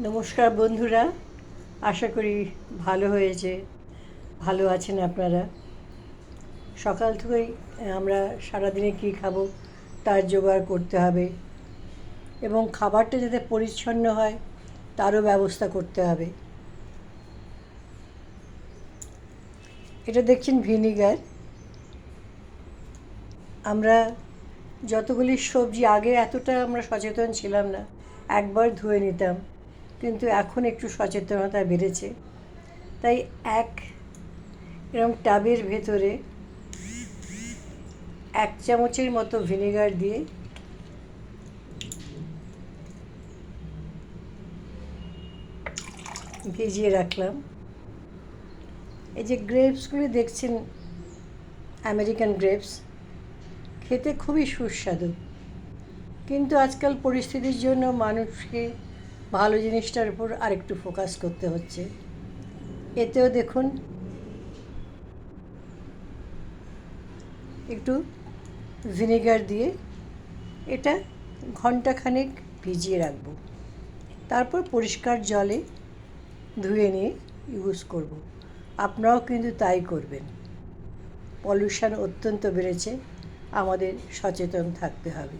নমস্কার বন্ধুরা, আশা করি ভালো হয়েছে, ভালো আছেন আপনারা। সকাল থেকেই আমরা সারাদিনে কী খাবো তার জোগাড় করতে হবে এবং খাবারটা যাতে পরিচ্ছন্ন হয় তারও ব্যবস্থা করতে হবে। এটা দেখছেন ভিনিগার। আমরা যতগুলি সবজি আগে এতটা আমরা সচেতন ছিলাম না, একবার ধুয়ে নিতাম, কিন্তু এখন একটু সচেতনতা বেড়েছে। তাই এরকম টাবের ভেতরে 1 চামচের মতো ভিনেগার দিয়ে ভিজিয়ে রাখলাম। এই যে গ্রেপসগুলি দেখছেন, আমেরিকান গ্রেপস, খেতে খুবই সুস্বাদু, কিন্তু আজকাল পরিস্থিতির জন্য মানুষকে ভালো জিনিসটার উপর আরেকটু ফোকাস করতে হচ্ছে। এতেও দেখুন একটু ভিনেগার দিয়ে এটা ঘন্টাখানেক ভিজিয়ে রাখবো, তারপর পরিষ্কার জলে ধুয়ে নিয়ে ইউজ করব। আপনারাও কিন্তু তাই করবেন। পলিউশন অত্যন্ত বেড়েছে, আমাদের সচেতন থাকতে হবে।